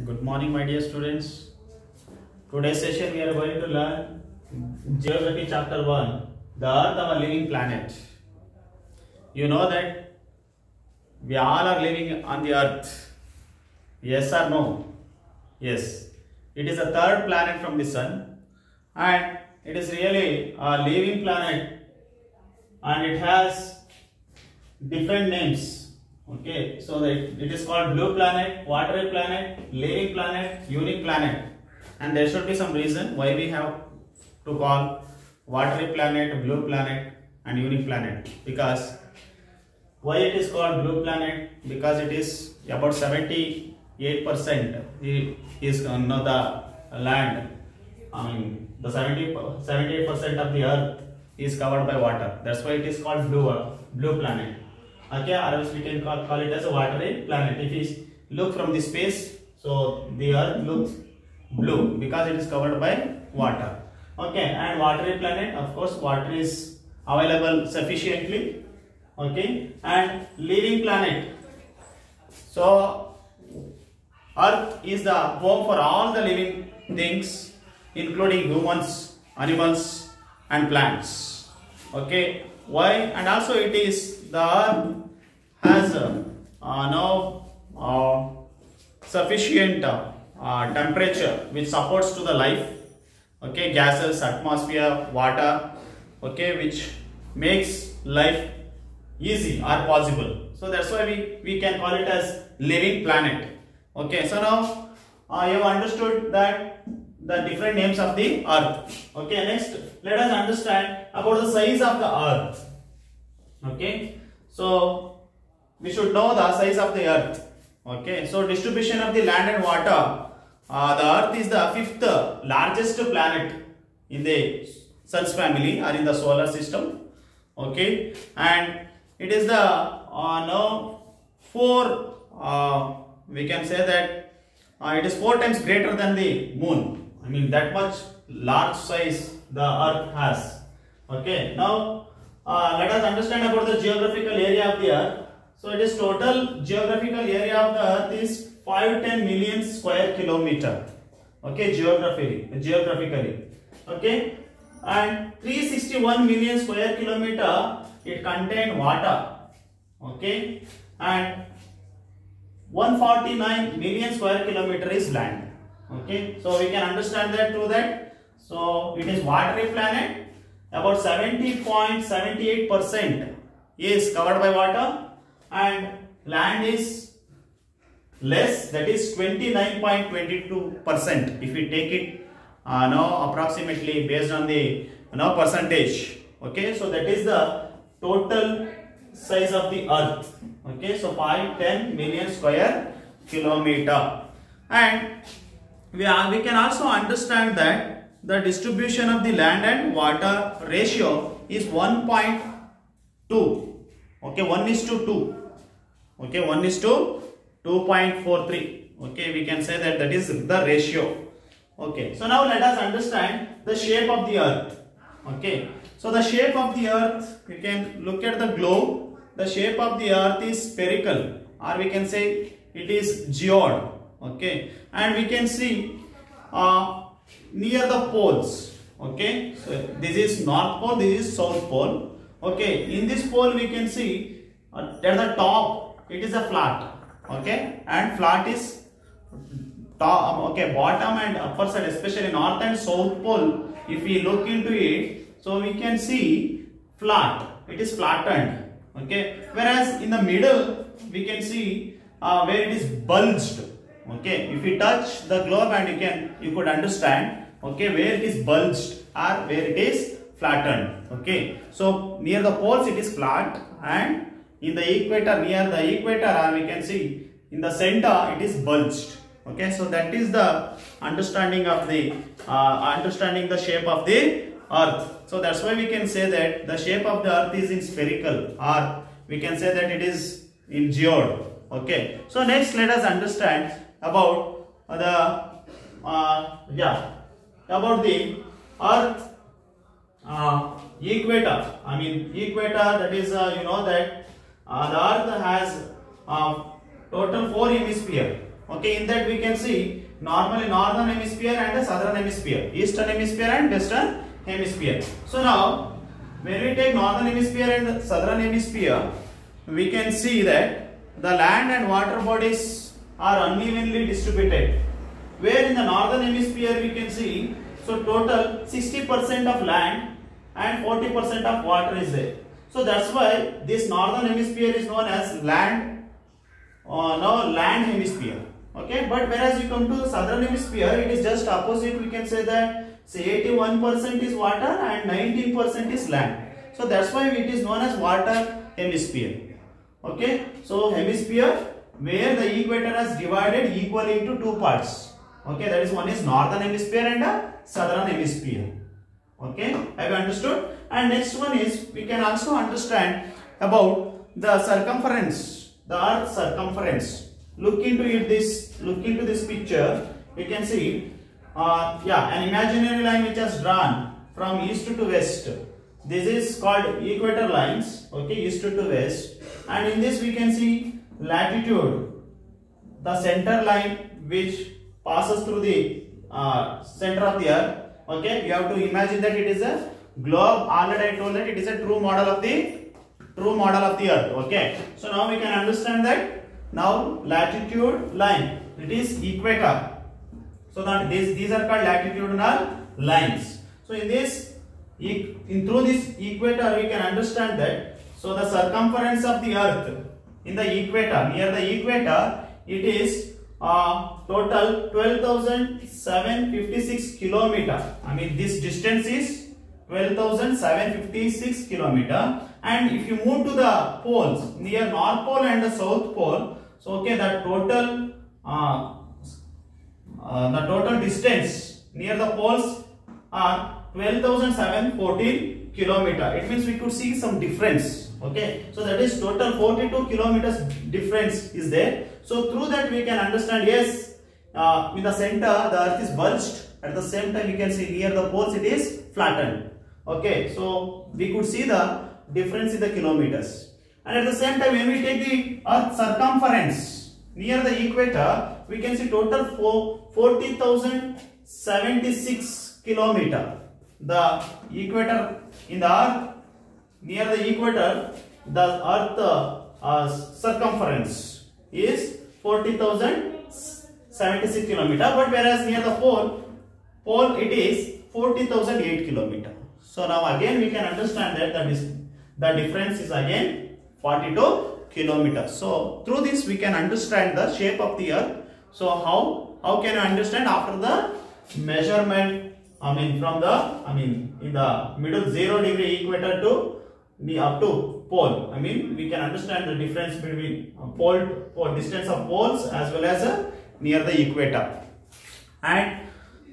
Good morning, my dear students. Today's session we are going to learn Geography Chapter 1, the Earth, our living planet. You know that we all are living on the Earth. Yes or no? Yes. It is the third planet from the Sun, and it is really a living planet, and it has different names. Okay, so that it is called blue planet, watery planet, living planet, unique planet, and there should be some reason why we have to call watery planet, blue planet, and unique planet. Because why it is called blue planet? Because it is about 78% is the land. I mean the 78% of the earth is covered by water. That's why it is called blue planet. Okay, or else we can call it as a watery planet. If we look from the space, so the earth looks blue because it is covered by water. Okay, and watery planet, of course, water is available sufficiently. Okay, and living planet. So, earth is the home for all the living things, including humans, animals, and plants. Okay, why? And also it is the earth has sufficient temperature which supports to the life. Okay, gases, atmosphere, water. Okay, which makes life easy or possible. So that's why we can call it as living planet. Okay, so now you have understood that the different names of the earth. Okay, next let us understand about the size of the earth. Okay, so we should know the size of the earth. Okay, so distribution of the land and water. The earth is the fifth largest planet in the sun's family or in the solar system. Okay, and it is the we can say that it is 4 times greater than the moon. I mean that much large size the earth has. Okay, now let us understand about the geographical area of the earth. So it is total geographical area of the earth is 510 million square kilometer. Okay, geographically. Okay, and 361 million square kilometer it contain water. Okay, and 149 million square kilometer is land. Okay, so we can understand that through that. So it is watery planet. About 70.78% is covered by water, and land is less, that is 29.22% if we take it approximately based on the percentage. Okay, so that is the total size of the earth. Okay, so 510 million square kilometer, and we can also understand that the distribution of the land and water ratio is 1.2. Okay, 1:2. Okay, 1:2.43. Okay, we can say that is the ratio. Okay, so now let us understand the shape of the earth. Okay, so the shape of the earth, you can look at the globe. The shape of the earth is spherical, or we can say it is geode. Okay, and we can see near the poles. Okay, so this is north pole, this is south pole. Okay, in this pole we can see at the top it is a flat. Okay, and flat is top. Okay, bottom and upper side, especially north and south pole, if we look into it, so we can see flat, it is flattened. Okay, whereas in the middle we can see where it is bulged. Okay, if we touch the globe and you could understand, okay, where it is bulged or where it is flattened. Okay, so near the poles it is flat, and in the equator, near the equator, or we can see in the center it is bulged. Okay, so that is the understanding of the understanding the shape of the earth. So that's why we can say that the shape of the earth is in spherical, or we can say that it is in geode. Okay, so next let us understand about the about the earth equator. I mean equator, that is you know that the earth has total 4 hemispheres. Okay, in that we can see normally northern hemisphere and the southern hemisphere, eastern hemisphere and western hemisphere. So now when we take northern hemisphere and southern hemisphere, we can see that the land and water bodies are unevenly distributed. Where in the northern hemisphere we can see, so total 60% of land and 40% of water is there. So that's why this northern hemisphere is known as land hemisphere. Okay, but whereas you come to the southern hemisphere, it is just opposite. We can say that say 81% is water and 19% is land. So that's why it is known as water hemisphere. Okay, so hemisphere where the equator is divided equally into two parts. Okay, that is one is northern hemisphere and southern hemisphere. Okay, have you understood? And next one is we can also understand about the circumference, the earth's circumference. Look into this picture. You can see an imaginary line which is drawn from east to west. This is called equator lines. Okay, east to west. And in this we can see latitude, the center line which passes through the center of the earth. Okay, you have to imagine that it is a globe. Already I told that it is a true model of the earth. Okay, so now we can understand that. Now latitude line, it is equator. So that these are called latitudinal lines. So in this, through this equator we can understand that. So the circumference of the earth in the equator, near the equator, it is total 12,756 kilometer. I mean this distance is 12,756 kilometer. And if you move to the poles, near North Pole and the South Pole, so okay, the total distance near the poles are 12,714 kilometer. It means we could see some difference. Okay, so that is total 42 kilometers difference is there. So through that we can understand, yes, in the center the earth is bulged. At the same time we can see near the poles it is flattened. Okay, so we could see the difference in the kilometers. And at the same time when we take the earth circumference near the equator, we can see total 40,076 kilometer. The equator in the earth, near the equator, the earth circumference is 40,076 kilometer, but whereas near the pole it is 40,008 kilometer. So now again we can understand that the difference is again 42 kilometers. So through this we can understand the shape of the earth. So how can I understand after the measurement? In the middle 0 degree equator to the up to pole. We can understand the difference between pole distance of poles as well as near the equator. And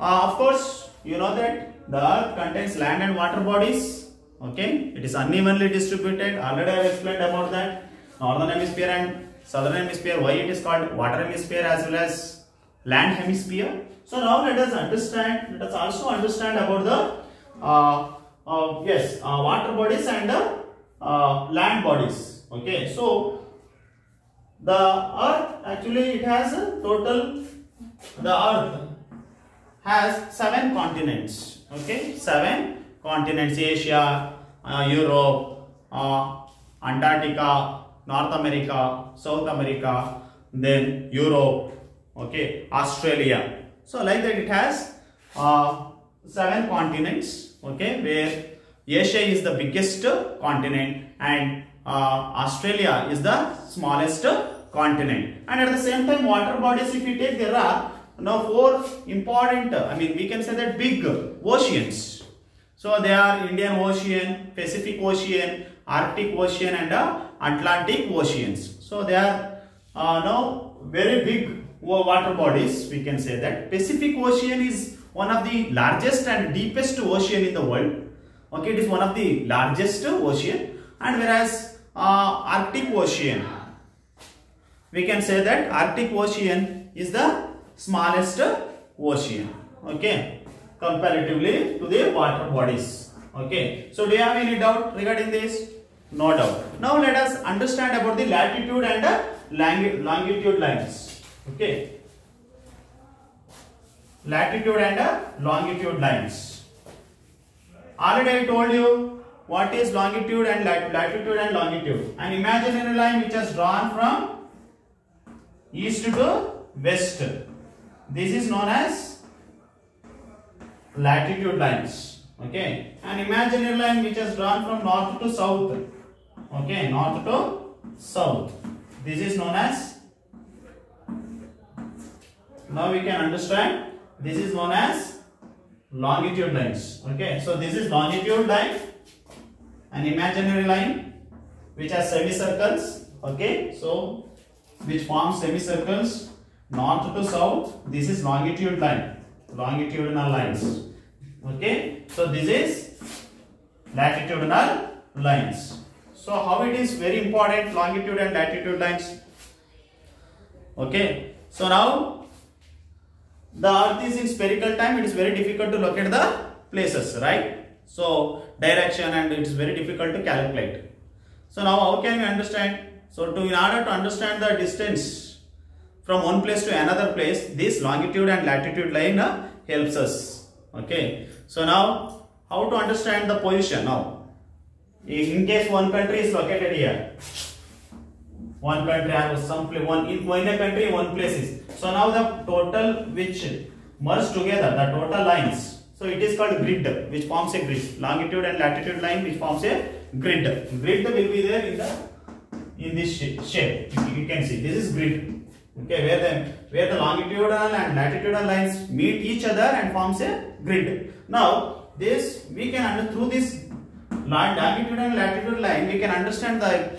of course you know that the earth contains land and water bodies. Okay, it is unevenly distributed. Already I have explained about that. Northern hemisphere and southern hemisphere, why it is called water hemisphere as well as land hemisphere. So now let us also understand about the water bodies and the land bodies. Okay, so the earth actually it has a total, the earth has 7 continents. Okay, 7 continents: Asia, Europe, Antarctica, North America, South America, then Europe, okay, Australia. So like that it has 7 continents, okay, where Asia is the biggest continent and Australia is the smallest continent. And at the same time water bodies, if you take, there are now 4 important, we can say that big oceans. So they are Indian Ocean, Pacific Ocean, Arctic Ocean and Atlantic Oceans. So they are now very big water bodies. We can say that Pacific Ocean is one of the largest and deepest ocean in the world. Okay, it is one of the largest ocean. And whereas Arctic Ocean, we can say that Arctic Ocean is the smallest ocean. Okay, comparatively to the water bodies. Okay, so do you have any doubt regarding this? No doubt. Now let us understand about the latitude and the longitude lines. Okay, latitude and longitude lines. Already I told you what is longitude and latitude and longitude. An imaginary line which is drawn from east to west. This is known as latitude lines. Okay. An imaginary line which is drawn from north to south. Okay, north to south. This is known as, now we can understand, this is known as longitude lines. Okay, so this is longitude line, an imaginary line which has semicircles. Okay, so which forms semicircles north to south. This is longitude line, longitudinal lines. Okay, so this is latitudinal lines. So how it is very important, longitude and latitude lines. Okay, so now the earth is in spherical time, it is very difficult to locate the places, right? So direction, and it is very difficult to calculate. So now how can we understand? So in order to understand the distance from one place to another place, this longitude and latitude line helps us. Okay, so now how to understand the position now? In case one country is located here, one country has some place, in a country one place is. So now the total which merge together, the total lines. So it is called grid, which forms a grid. Longitude and latitude line which forms a grid. Grid will be there in this shape. You can see this is grid. Okay, where the longitudinal and latitudinal lines meet each other and forms a grid. Now this we can through this longitude and latitude line we can understand the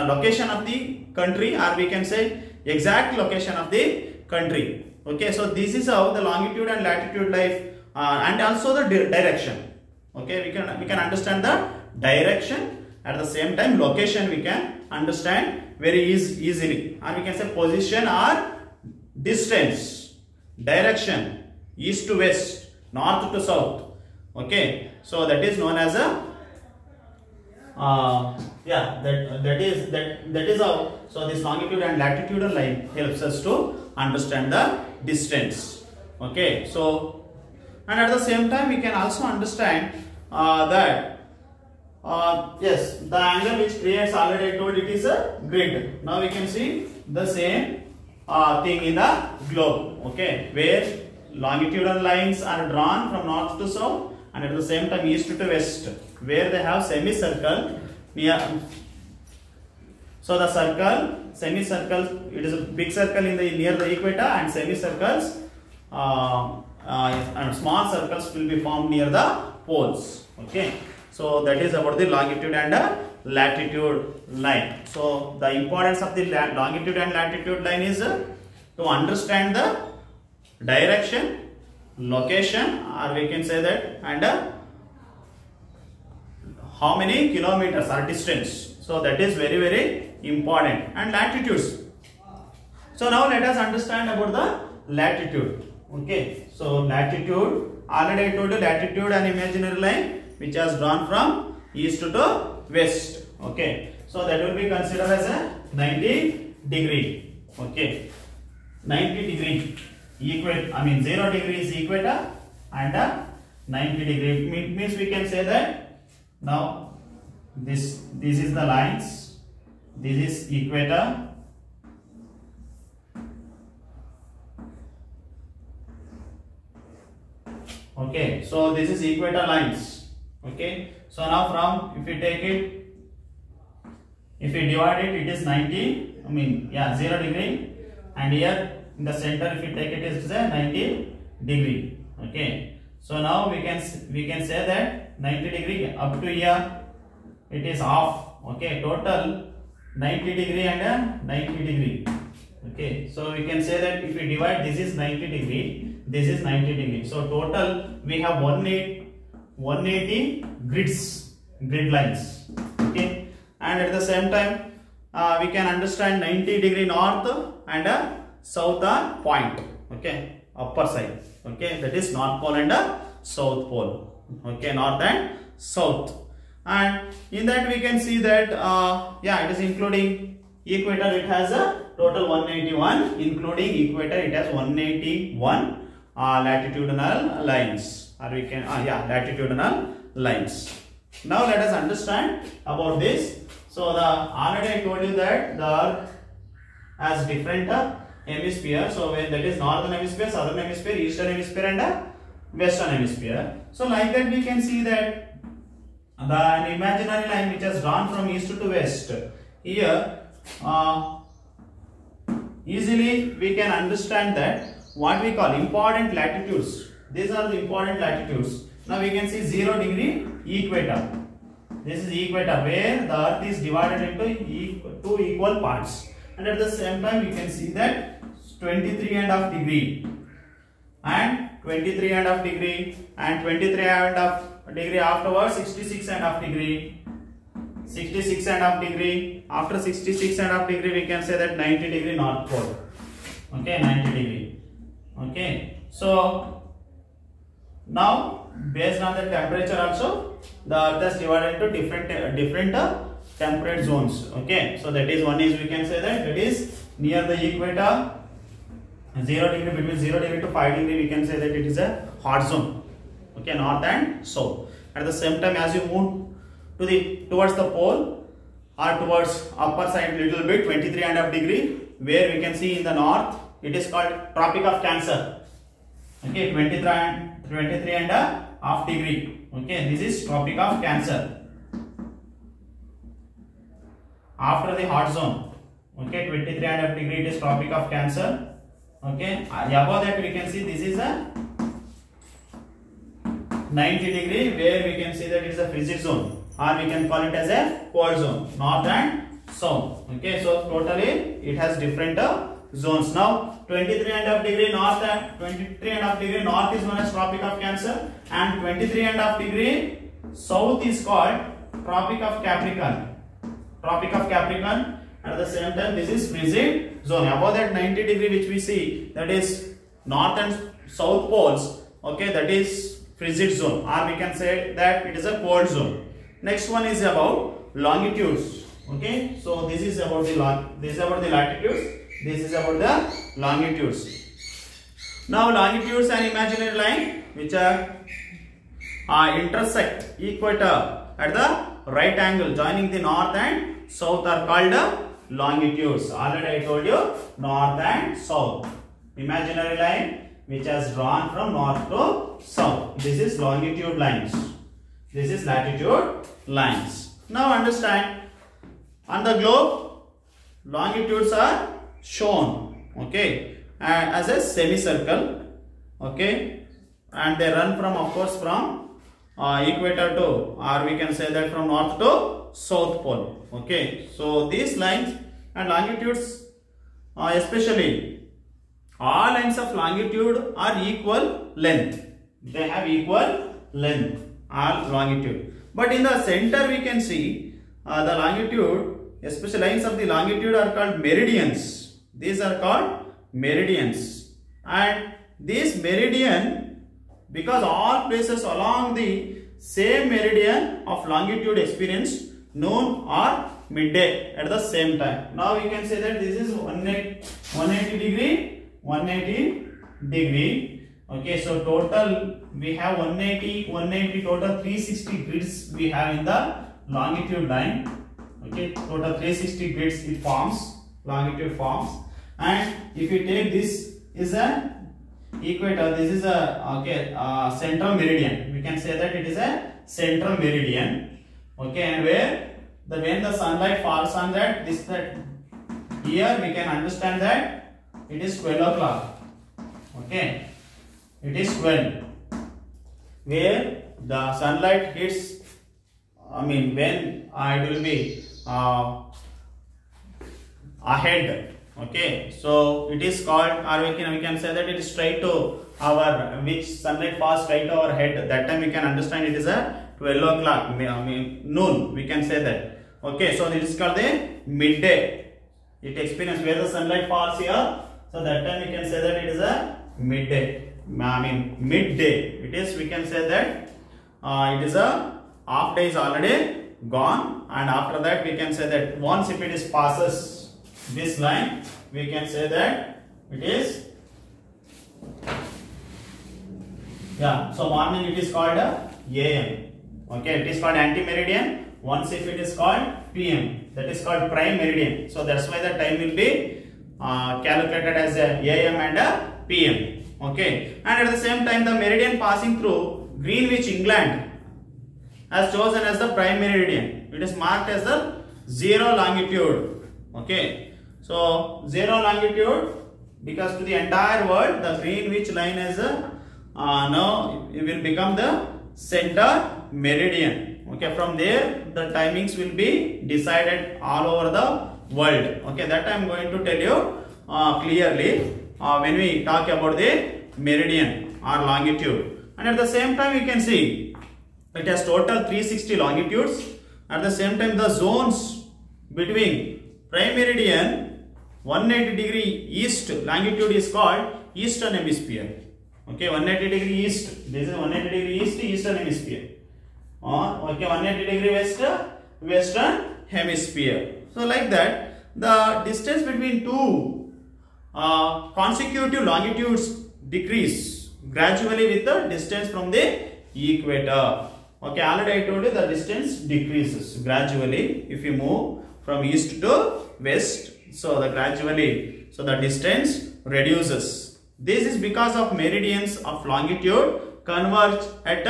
location of the country, or we can say exact location of the country. Okay, so this is how the longitude and latitude line and also the direction. Okay, we can understand the direction, at the same time location we can understand very easily, and we can say position or distance, direction, east to west, north to south. Okay, so that is known as a that is how. So this longitude and latitudinal line helps us to understand the distance. Okay, so and at the same time we can also understand that yes, the angle which creates, already I told it is a grid. Now we can see the same thing in the globe. Okay, where longitudinal lines are drawn from north to south, and at the same time east to west, where they have semicircle near. So the semicircle, it is a big circle near the equator, and semicircles and small circles will be formed near the poles. Okay, so that is about the longitude and latitude line. So the importance of the longitude and latitude line is to understand the direction, location, or we can say that, and how many kilometers or distance. So that is very important. And latitudes. So now let us understand about the latitude. Okay, so latitude, already I told you, latitude an imaginary line which has drawn from east to west. Okay, so that will be considered as a 90 degree. Okay, 90 degree equator, I mean 0 degree is equator, and 90 degree means we can say that now this is the lines, this is equator, okay, so this is equator lines. Okay, so now from, if we take it, if we divide it, it is 90, I mean 0 degree, and here in the center if we take it is 90 degree. Okay, so now we can say that 90 degree up to here it is half. Okay, total 90 degree and 90 degree. Okay, so we can say that if we divide, this is 90 degree, this is 90 degree. So total we have 180 grid lines. Okay, and at the same time we can understand 90 degree north and south point. Okay, upper side. Okay, that is north pole and south pole. Okay, north and south. And in that we can see that it is including equator, it has a total 181, including equator it has 181 latitudinal lines, or we can latitudinal lines. Now let us understand about this. So already I told you that the Earth has different hemisphere. So when that is northern hemisphere, southern hemisphere, eastern hemisphere, and western hemisphere. So like that we can see that an imaginary line which has drawn from east to west. Here easily we can understand that what we call important latitudes. These are the important latitudes. Now we can see 0 degree equator. This is equator where the Earth is divided into two equal parts, and at the same time we can see that 23.5 degree and 23.5 degree and 23.5 degree, afterwards 66.5 degree, 66.5 degree. After 66.5 degree we can say that 90 degree north pole. Okay, 90 degree. Okay, so now based on the temperature also the Earth is divided into different temperate zones. Okay, so that is one is we can say that it is near the equator, 0 degree, between 0 degree to 5 degree we can say that it is a hot zone. Okay, north and south. At the same time as you move to towards the pole or towards upper side little bit, 23.5 degree, where we can see in the north it is called Tropic of Cancer. Okay, 23.5 degree. Okay, this is Tropic of Cancer. After the hot zone, okay, 23.5 degree it is Tropic of Cancer. Okay, above that we can see this is a 90 degree where we can see that it is a frigid zone, or we can call it as a cold zone, north and south. Okay, so totally it has different zones. Now 23.5 degree north and 23.5 degree north is known as Tropic of Cancer, and 23.5 degree south is called Tropic of Capricorn. Tropic of Capricorn. At the same time this is frigid zone. Above that 90 degree which we see, that is north and south poles. Okay, that is frigid zone, or we can say that it is a cold zone. Next one is about longitudes. Okay, so this is about the latitudes. This is about the longitudes. Now longitudes and imaginary line which are intersect equator at the right angle joining the north and south are called longitudes. Already I told you, north and south. Imaginary line which has drawn from north to south. This is longitude lines. This is latitude lines. Now understand, on the globe longitudes are shown, okay, as a semicircle. Okay, and they run from, of course, from equator to, or we can say that from north to south pole. Okay, so these lines and longitudes, especially all lines of longitude are equal length. They have equal length or longitude. But in the center we can see the longitude, especially lines of the longitude are called meridians. These are called meridians. And this meridian, because all places along the same meridian of longitude experience noon or midday at the same time. Now we can say that this is 180 degree, 180 degree. Okay, so total we have 180 total 360 grids we have in the longitude line. Okay, total 360 grids it forms, longitude forms. And if you take this is a equator, this is a central meridian. We can say that it is a central meridian. Okay, and where when the sunlight falls on that, here we can understand that it is 12 o'clock. Okay, it is 12, where the sunlight hits, when it will be ahead. Okay, so it is called, or we can say that it is straight to our, which sunlight falls straight to our head. That time we can understand it is a 12 o'clock, noon, we can say that. Okay, so it is called the midday. It experience where the sunlight falls here. So that time we can say that it is a midday. Midday. It is, we can say that it is a half day is already gone, and after that we can say that once if it is passes this line, we can say that it is Yeah, so morning it is called AM. Okay, it is called anti-meridian. Once if it is called PM, that is called prime meridian. So that's why the time will be calculated as AM and PM. Okay, and at the same time the meridian passing through Greenwich, England, as chosen as the prime meridian. It is marked as the 0 longitude. Okay, so 0 longitude, because to the entire world the Greenwich line is now it will become the center meridian. Okay, from there the timings will be decided all over the world. Okay, that I am going to tell you clearly when we talk about the meridian or longitude. And at the same time you can see it has total 360 longitudes. At the same time the zones between prime meridian 180 degree east longitude is called eastern hemisphere. Okay, 180 degree east, this is 180 degree east, eastern hemisphere. Okay, 180 degree west, western hemisphere. So like that the distance between two consecutive longitudes decrease gradually with the distance from the equator. Okay, already I told you the distance decreases gradually if you move from east to west. So the gradually, so the distance reduces. This is because of meridians of longitude converge at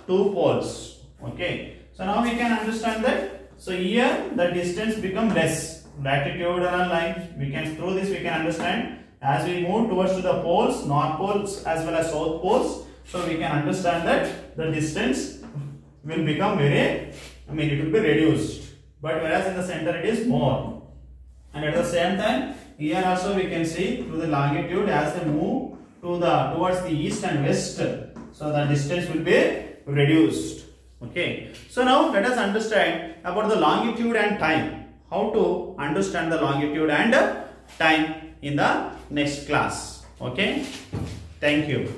two poles. Okay, so now we can understand that. So here the distance become less. Latitudinal lines, we can through this we can understand as we move towards to the poles, north poles as well as south poles. So we can understand that the distance will become very, it will be reduced. But whereas in the center it is more. And at the same time here also we can see to the longitude as they move to the towards the east and west, so the distance will be reduced. Okay, so now let us understand about the longitude and time. How to understand the longitude and time in the next class. Okay, thank you.